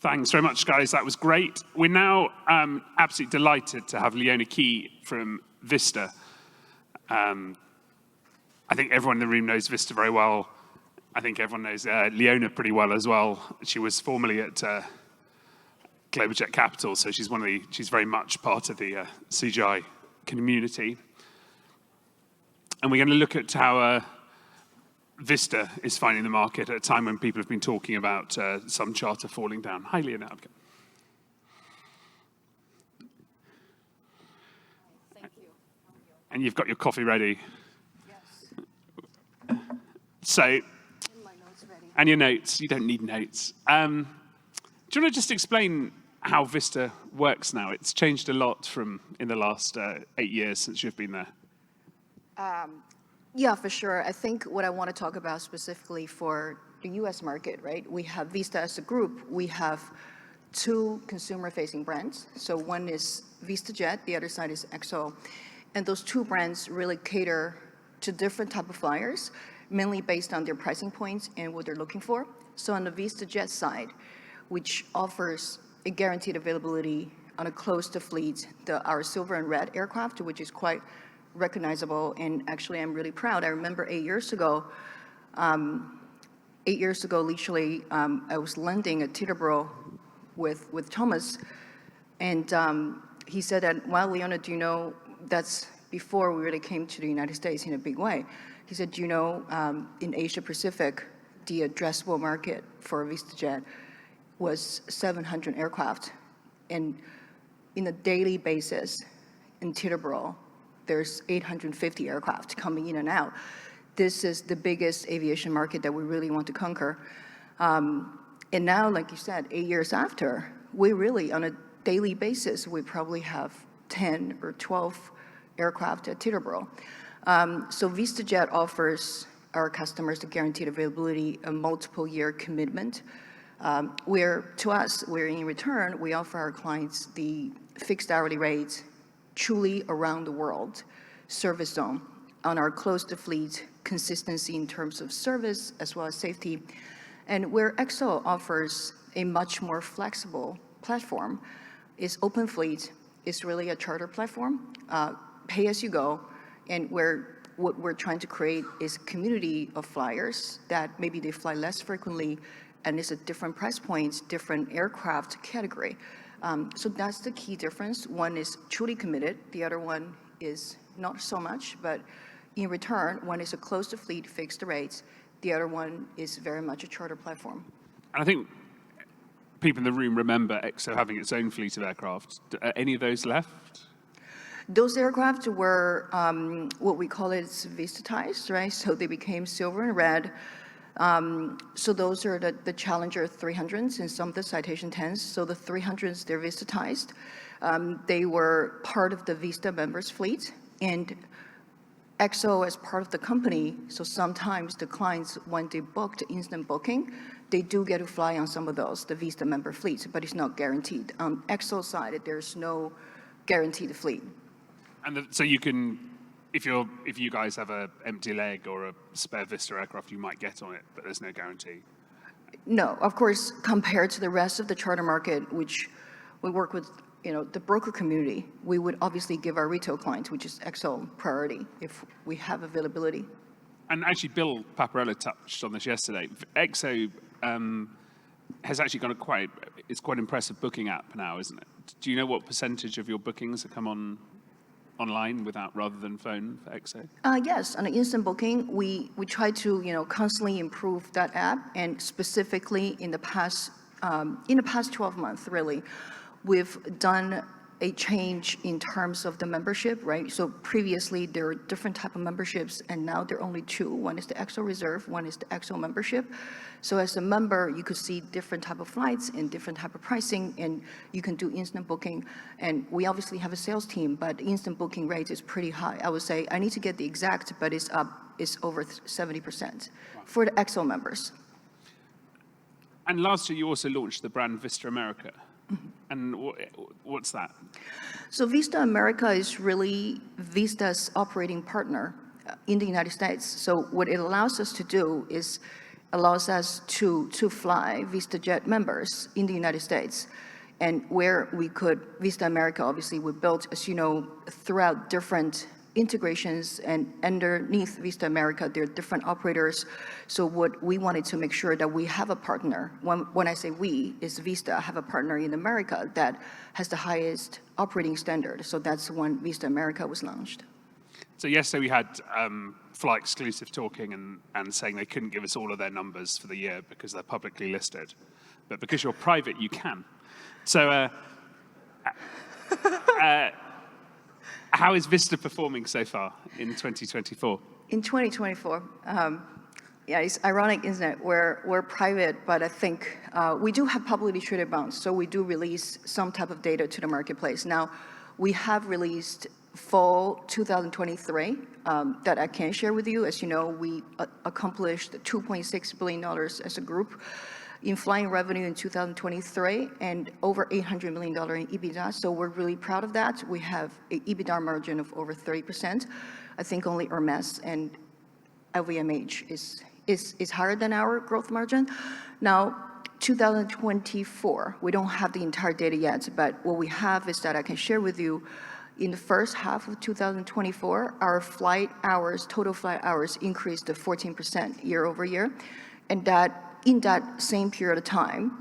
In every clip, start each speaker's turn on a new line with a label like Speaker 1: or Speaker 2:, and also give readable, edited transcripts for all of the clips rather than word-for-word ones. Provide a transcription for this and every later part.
Speaker 1: Thanks very much, guys. That was great. We're now absolutely delighted to have Leona Key from Vista. I think everyone in the room knows Vista very well. I think everyone knows Leona pretty well as well. She was formerly at Global Jet Capital, so she's very much part of the CJI community. And we're going to look at how Vista is finding the market at a time when people have been talking about some charter falling down. Hi, Leona.
Speaker 2: Thank you.
Speaker 1: And you've got your coffee ready.
Speaker 2: Yes.
Speaker 1: So,
Speaker 2: And my notes ready.
Speaker 1: and your notes. You don't need notes. Do you want to just explain how Vista works now? It's changed a lot in the last 8 years since you've been there.
Speaker 2: Yeah, for sure. I think what I want to talk about specifically for the US market, right? We have Vista as a group. We have two consumer-facing brands. So one is VistaJet, the other side is XO. And those two brands really cater to different type of flyers, mainly based on their pricing points and what they're looking for. So on the VistaJet side, which offers a guaranteed availability on a closed fleet, our silver and red aircraft, which is quite recognizable, and actually I'm really proud. I remember 8 years ago, literally, I was landing at Teterboro with Thomas, and he said that, well, Leona, do you know, that's before we really came to the United States in a big way. He said, do you know, in Asia Pacific, the addressable market for VistaJet was 700 aircraft, and in a daily basis in Teterboro, there's 850 aircraft coming in and out. This is the biggest aviation market that we really want to conquer. And now, like you said, 8 years after, we really, on a daily basis, we probably have 10 or 12 aircraft at Teterboro. So VistaJet offers our customers the guaranteed availability, a multiple-year commitment, where to us, where in return, we offer our clients the fixed hourly rates, truly around the world service zone on our closed fleet, consistency in terms of service as well as safety. And where XO offers a much more flexible platform is open fleet, is really a charter platform, pay as you go, and what we're trying to create is a community of flyers that maybe they fly less frequently, and it's a different price points, different aircraft category. So that's the key difference. One is truly committed, the other one is not so much, but in return, one is a closed fleet, fixed rates, the other one is very much a charter platform.
Speaker 1: And I think people in the room remember XO having its own fleet of aircraft. Are any of those left?
Speaker 2: Those aircraft were what we call it Vistatized, right? So they became silver and red. So those are the Challenger 300s and some of the Citation 10s. So the 300s, they're Vistatized. They were part of the Vista members fleet, and XO as part of the company, so sometimes the clients, when they booked instant booking, they do get to fly on some of those, the Vista member fleets, but it's not guaranteed. On XO side, there's no guaranteed fleet.
Speaker 1: And so you can, if you guys have an empty leg or a spare Vista aircraft, you might get on it, but there's no guarantee.
Speaker 2: No, of course, compared to the rest of the charter market, which we work with, the broker community, we would obviously give our retail clients, which is XO, priority if we have availability.
Speaker 1: And actually, Bill Paparella touched on this yesterday. XO has actually got it's quite an impressive booking app now, isn't it? Do you know what percentage of your bookings have come online rather than phone for XO?
Speaker 2: Yes, on the instant booking, we try to constantly improve that app, and specifically in the past 12 months, really, we've done a change in terms of the membership, right? So previously there were different type of memberships, and now there are only two. One is the XO Reserve, one is the XO membership. So as a member, you could see different type of flights and different type of pricing, and you can do instant booking. And we obviously have a sales team, but instant booking rate is pretty high. I would say, I need to get the exact, but it's over 70% for the XO members.
Speaker 1: And last year you also launched the brand Vista America. And what's that?
Speaker 2: So Vista America is really Vista's operating partner in the United States. So what it allows us to do is allows us to fly VistaJet members in the United States. And where we could, Vista America, obviously, we built, as you know, throughout different integrations, and underneath Vista America, there are different operators. So what we wanted to make sure that we have a partner, when I say we, is Vista, have a partner in America that has the highest operating standard. So that's when Vista America was launched.
Speaker 1: So yesterday we had Fly Exclusive talking and saying they couldn't give us all of their numbers for the year because they're publicly listed. But because you're private, you can. So how is Vista performing so far in 2024?
Speaker 2: In 2024, yeah, it's ironic, isn't it? We're private, but I think we do have publicly traded bonds, so we do release some type of data to the marketplace. Now, we have released fall 2023 that I can share with you. As you know, we accomplished $2.6 billion as a group in flying revenue in 2023 and over $800 million in EBITDA. So we're really proud of that. We have an EBITDA margin of over 30%. I think only Hermes and LVMH is higher than our growth margin. Now, 2024, we don't have the entire data yet, but what we have is that I can share with you. In the first half of 2024, our flight hours, total flight hours, increased to 14% year over year. And that in that same period of time,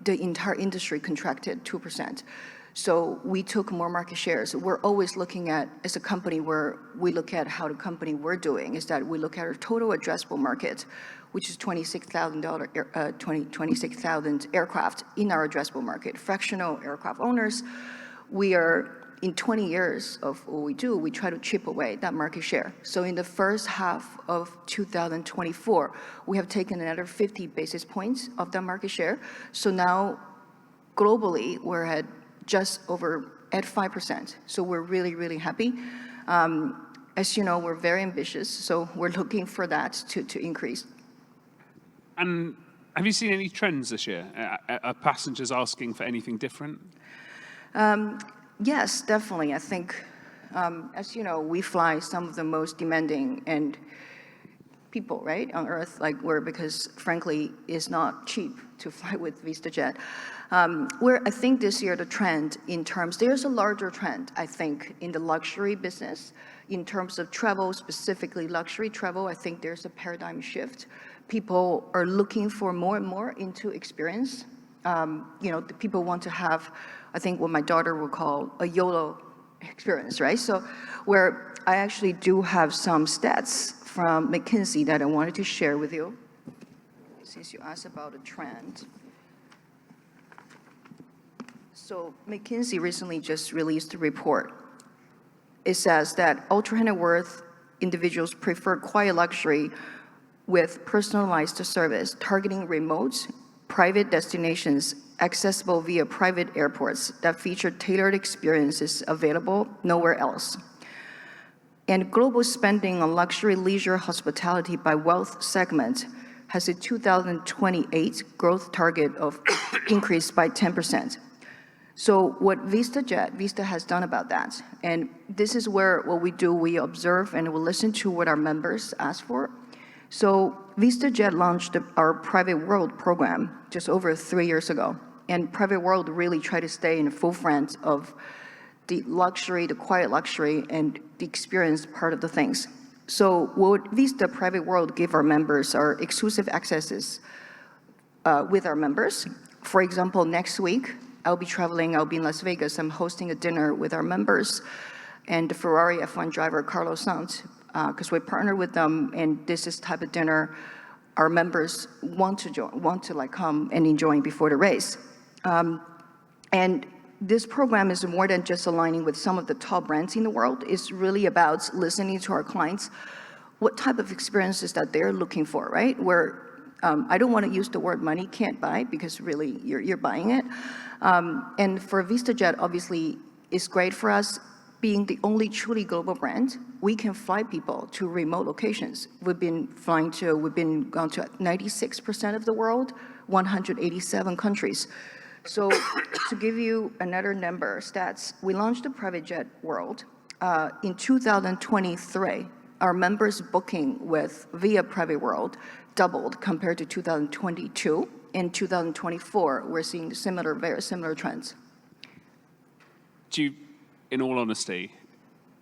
Speaker 2: the entire industry contracted 2%. So we took more market shares. We're always looking at, as a company, where we look at how the company we're doing is that we look at our total addressable market, which is 26,000 aircraft in our addressable market. Fractional aircraft owners, we are, in 20 years of what we do, we try to chip away that market share. So in the first half of 2024, we have taken another 50 basis points of that market share. So now, globally, we're at just over at 5%. So we're really, really happy. As you know, we're very ambitious, so we're looking for that to increase.
Speaker 1: And have you seen any trends this year? Are passengers asking for anything different?
Speaker 2: Yes, definitely. I think, as you know, we fly some of the most demanding and people, right, on Earth, because frankly, it's not cheap to fly with VistaJet. Where I think this year the trend there's a larger trend, I think, in the luxury business. In terms of travel, specifically luxury travel, I think there's a paradigm shift. People are looking for more and more into experience. The people want to have, I think, what my daughter would call a YOLO experience, right? So where I actually do have some stats from McKinsey that I wanted to share with you, since you asked about a trend. So McKinsey recently just released a report. It says that ultra net worth individuals prefer quiet luxury with personalized service, targeting remote, private destinations accessible via private airports that feature tailored experiences available nowhere else. And global spending on luxury, leisure, hospitality by wealth segment has a 2028 growth target of increase by 10%. So what Vista has done about that, and this is where what we do, we observe and we listen to what our members ask for. So VistaJet launched our Private World program just over 3 years ago. And Private World really tried to stay in the forefront of the luxury, the quiet luxury, and the experience part of the things. So what Vista Private World gave our members are exclusive accesses with our members. For example, next week, I'll be in Las Vegas. I'm hosting a dinner with our members and the Ferrari F1 driver, Carlos Sainz, because we partner with them, and this is the type of dinner our members want to come and enjoy before the race. And this program is more than just aligning with some of the top brands in the world. It's really about listening to our clients, what type of experiences that they're looking for, right? Where I don't want to use the word money can't buy, because really you're buying it. And for VistaJet, obviously, it's great for us. Being the only truly global brand, we can fly people to remote locations. We've been gone to 96% of the world, 187 countries. So to give you another number, stats, we launched the Private Jet World. In 2023, our members booking via Private World doubled compared to 2022. In 2024, we're seeing very similar trends.
Speaker 1: Do you, in all honesty,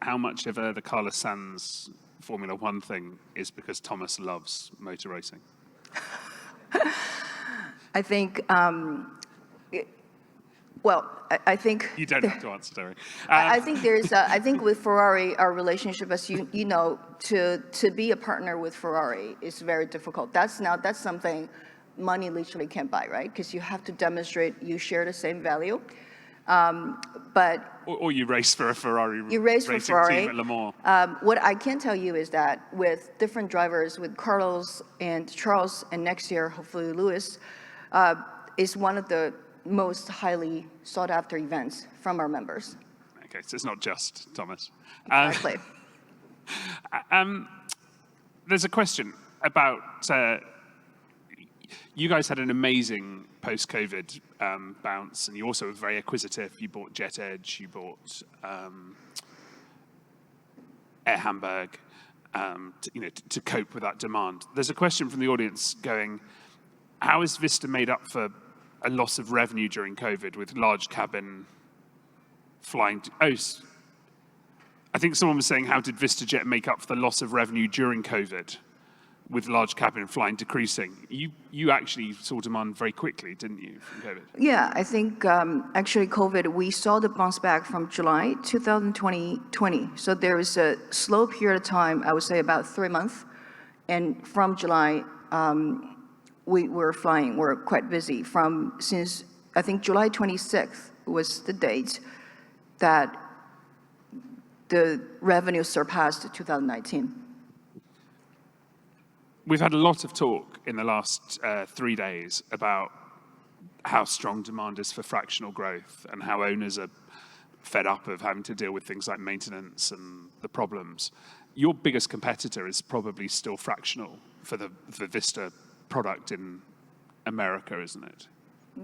Speaker 1: how much of the Carlos Sainz Formula One thing is because Thomas loves motor racing?
Speaker 2: I think, I think...
Speaker 1: You don't have to answer, Derek.
Speaker 2: I think I think with Ferrari, our relationship, as you know, to be a partner with Ferrari is very difficult. That's something money literally can't buy, right? Because you have to demonstrate you share the same value. But
Speaker 1: or you race for a Ferrari.
Speaker 2: You race for Ferrari.
Speaker 1: Team at Le Mans.
Speaker 2: What I can tell you is that with different drivers, with Carlos and Charles, and next year hopefully Lewis, is one of the most highly sought after events from our members.
Speaker 1: Okay, so it's not just Thomas.
Speaker 2: Exactly.
Speaker 1: There's a question about. You guys had an amazing post-COVID bounce, and you also were very acquisitive. You bought Jet Edge, you bought Air Hamburg, to cope with that demand. There's a question from the audience going, how is Vista made up for a loss of revenue during COVID with large cabin flying? I think someone was saying, how did VistaJet make up for the loss of revenue during COVID? With large cabin flying decreasing. You actually saw demand very quickly, didn't you, from COVID?
Speaker 2: Yeah, I think actually COVID, we saw the bounce back from July 2020. So there was a slow period of time, I would say about 3 months. And from July, we were flying, we're quite busy. Since I think July 26th was the date that the revenue surpassed 2019.
Speaker 1: We've had a lot of talk in the last 3 days about how strong demand is for fractional growth and how owners are fed up of having to deal with things like maintenance and the problems. Your biggest competitor is probably still fractional for the Vista product in America, isn't it?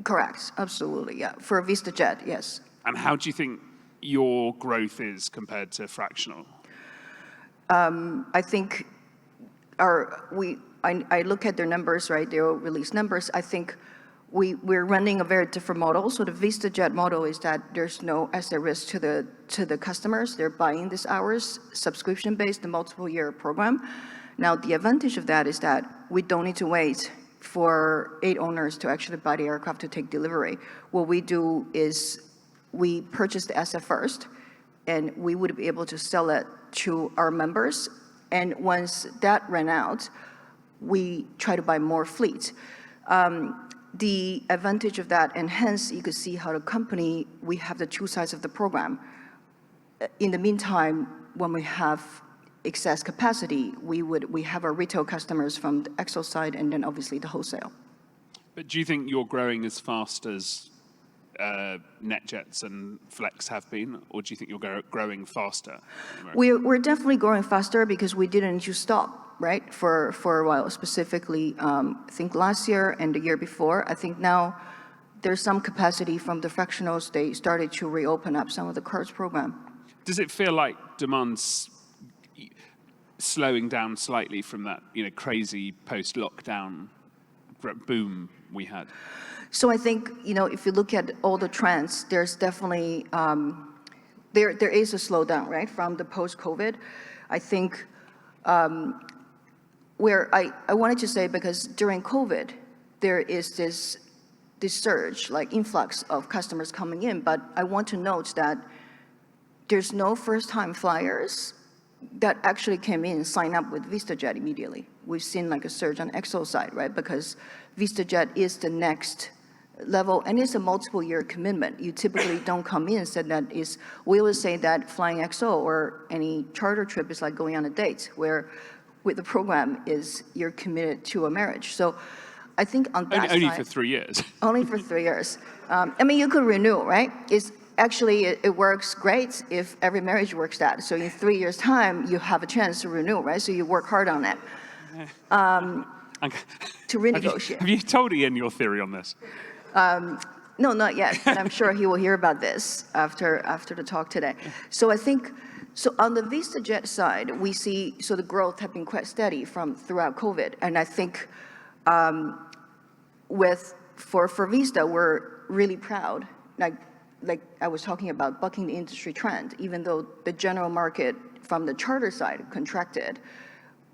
Speaker 2: Correct, absolutely, yeah. For VistaJet, yes.
Speaker 1: And how do you think your growth is compared to fractional?
Speaker 2: I think I look at their numbers, right? They'll release numbers. I think we're running a very different model. So the VistaJet model is that there's no asset risk to the customers. They're buying these hours, subscription-based, the multiple-year program. Now, the advantage of that is that we don't need to wait for 8 owners to actually buy the aircraft to take delivery. What we do is we purchase the asset first, and we would be able to sell it to our members. And once that ran out, we try to buy more fleet. The advantage of that, and hence you could see how the company, we have the 2 sides of the program. In the meantime, when we have excess capacity, we have our retail customers from the XO side and then obviously the wholesale.
Speaker 1: But do you think you're growing as fast as NetJets and Flex have been, or do you think you're growing faster?
Speaker 2: We're definitely growing faster because we didn't just stop, right, for a while. Specifically, I think last year and the year before. I think now there's some capacity from the fractionals. They started to reopen up some of the cards program.
Speaker 1: Does it feel like demand's slowing down slightly from that, crazy post-lockdown boom we had?
Speaker 2: So I think, if you look at all the trends, there's definitely, there is a slowdown, right, from the post-COVID. I think where I wanted to say, because during COVID, there is this surge, like influx of customers coming in, but I want to note that there's no first-time flyers that actually came in and signed up with VistaJet immediately. We've seen like a surge on XO side, right, because VistaJet is the next level, and it's a multiple-year commitment. You typically don't come in and say that is, we always say that flying XO or any charter trip is like going on a date, where with the program is you're committed to a marriage. So I think on that
Speaker 1: only
Speaker 2: side,
Speaker 1: for 3 years.
Speaker 2: Only for 3 years. I mean, you could renew, right? Actually, it works great if every marriage works that. So in 3 years' time, you have a chance to renew, right? So you work hard on that. To renegotiate.
Speaker 1: Have you told Ian your theory on this?
Speaker 2: No, not yet, but I'm sure he will hear about this after the talk today. So I think So on the VistaJet side, we see, so the growth have been quite steady from throughout COVID. And I think for Vista, we're really proud, like I was talking about, bucking the industry trend, even though the general market from the charter side contracted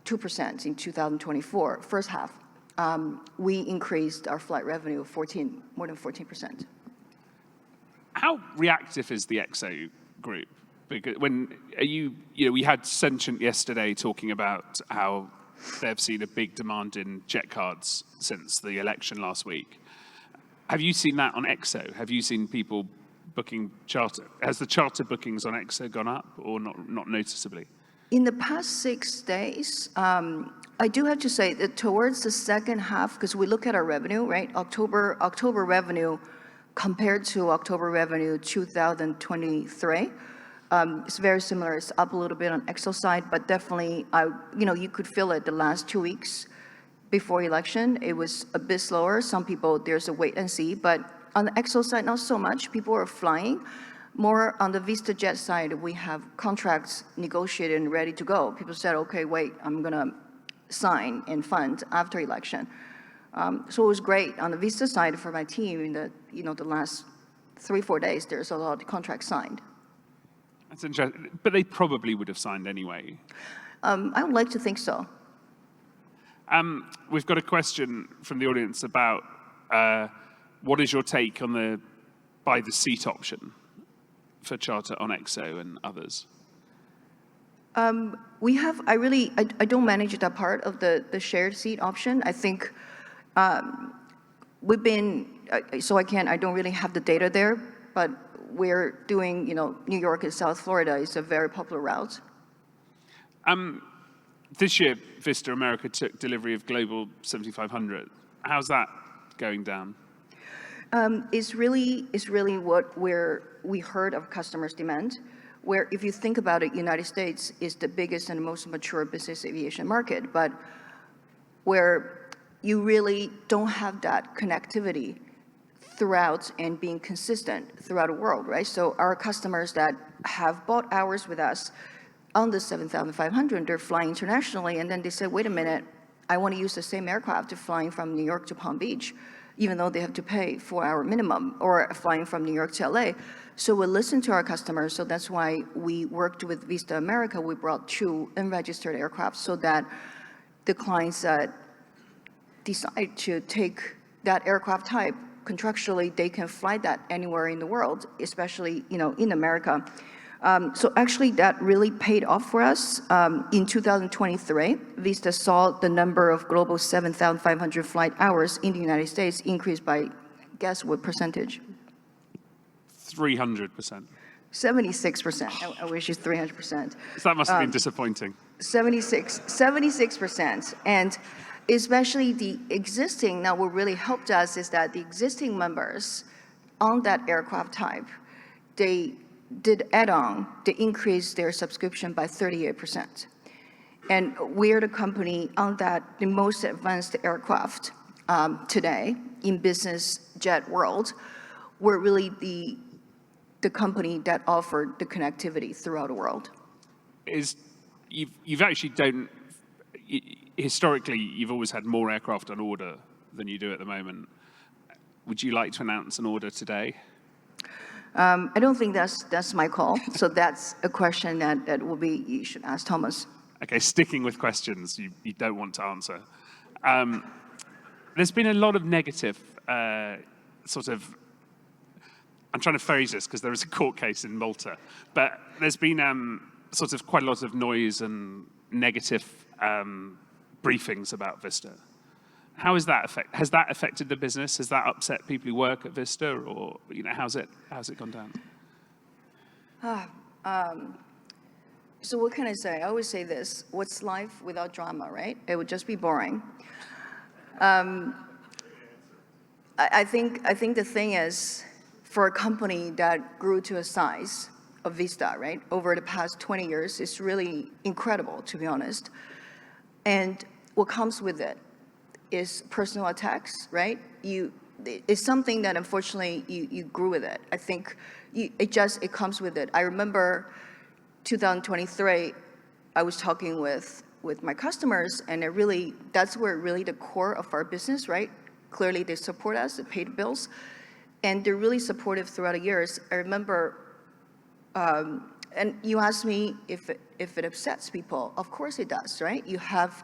Speaker 2: 2% in 2024, first half. We increased our flight revenue more than 14%.
Speaker 1: How reactive is the XO group? Because we had Sentient yesterday talking about how they've seen a big demand in jet cards since the election last week. Have you seen that on XO? Have you seen people booking charter? Has the charter bookings on XO gone up or not noticeably?
Speaker 2: In the past 6 days, I do have to say that towards the second half, because we look at our revenue, right? October revenue compared to October revenue 2023, it's very similar. It's up a little bit on XO side, but definitely, you could feel it the last 2 weeks before election. It was a bit slower. Some people, there's a wait and see, but on the XO side, not so much. People are flying. More on the VistaJet side, we have contracts negotiated and ready to go. People said, okay, wait, I'm gonna sign and fund after election. So it was great on the Vista side for my team in the last 3-4 days. There's a lot of contracts signed.
Speaker 1: That's interesting, but they probably would have signed anyway.
Speaker 2: I would like to think so.
Speaker 1: We've got a question from the audience about what is your take on the buy the seat option for charter on XO and others?
Speaker 2: I don't manage that part of the shared seat option. I think we've been, I don't really have the data there, but we're doing, New York and South Florida is a very popular route.
Speaker 1: This year, Vista America took delivery of Global 7500. How's that going down?
Speaker 2: It's really what we heard of customers' demand, where if you think about it, United States is the biggest and most mature business aviation market, but where you really don't have that connectivity throughout and being consistent throughout the world, right? So our customers that have bought hours with us on the 7,500, they're flying internationally, and then they say, wait a minute, I want to use the same aircraft to flying from New York to Palm Beach, even though they have to pay 4-hour minimum, or flying from New York to LA. So we listen to our customers, so that's why we worked with Vista America. We brought 2 unregistered aircraft so that the clients that decide to take that aircraft type, contractually, they can fly that anywhere in the world, especially, in America. So actually that really paid off for us. In 2023, Vista saw the number of global 7,500 flight hours in the United States increase by, guess what percentage?
Speaker 1: 300%.
Speaker 2: 76%. I wish it's 300%.
Speaker 1: So that must have been disappointing.
Speaker 2: 76%. And especially the existing, now what really helped us is that the existing members on that aircraft type, they did add-on, they increased their subscription by 38%. And we're the company on that, the most advanced aircraft today in business jet world. We're really the company that offered the connectivity throughout the world.
Speaker 1: You've actually historically, you've always had more aircraft on order than you do at the moment. Would you like to announce an order today?
Speaker 2: I don't think that's my call. So that's a question that will be, you should ask Thomas.
Speaker 1: Okay, sticking with questions you don't want to answer. There's been a lot of negative I'm trying to phrase this because there is a court case in Malta, but there's been quite a lot of noise and negative briefings about Vista. How has that affected the business? Has that upset people who work at Vista, or how's it gone down?
Speaker 2: So what can I say? I always say this: what's life without drama, right? It would just be boring. I think the thing is, for a company that grew to a size of Vista, right, over the past 20 years, it's really incredible, to be honest. And what comes with it is personal attacks, right? It's something that unfortunately you grew with it. I think it comes with it. I remember 2023, I was talking with my customers, and that's where really the core of our business, right? Clearly, they support us, they pay the bills, and they're really supportive throughout the years. I remember, and you asked me if it upsets people. Of course it does, right? You have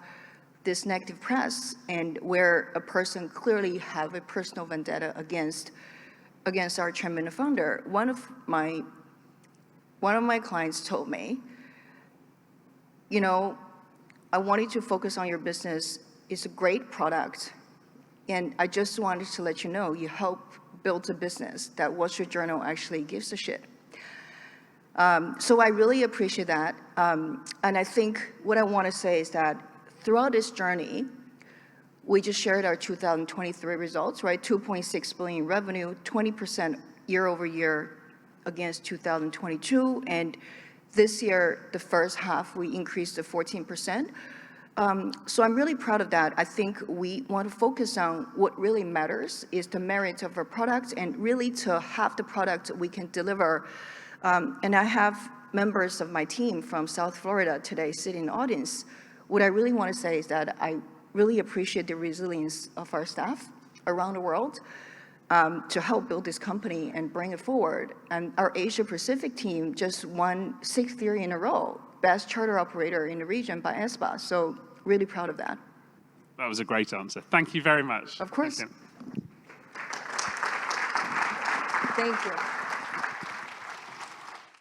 Speaker 2: this negative press, and where a person clearly have a personal vendetta against our chairman and founder. One of my clients told me, I wanted to focus on your business. It's a great product, and I just wanted to let you know you help build a business that Wall Street Journal actually gives a shit. So I really appreciate that, and I think what I want to say is that throughout this journey, we just shared our 2023 results, right? 2.6 billion revenue, 20% year over year against 2022, and this year, the first half, we increased to 14%. So I'm really proud of that. I think we want to focus on what really matters is the merit of our product, and really to have the product we can deliver. And I have members of my team from South Florida today sitting in the audience. What I really want to say is that I really appreciate the resilience of our staff around the world to help build this company and bring it forward. And our Asia Pacific team just won 6th year in a row, best charter operator in the region by ESPA. So really proud of that.
Speaker 1: That was a great answer. Thank you very much.
Speaker 2: Of course.
Speaker 1: Thank you.
Speaker 2: Thank you.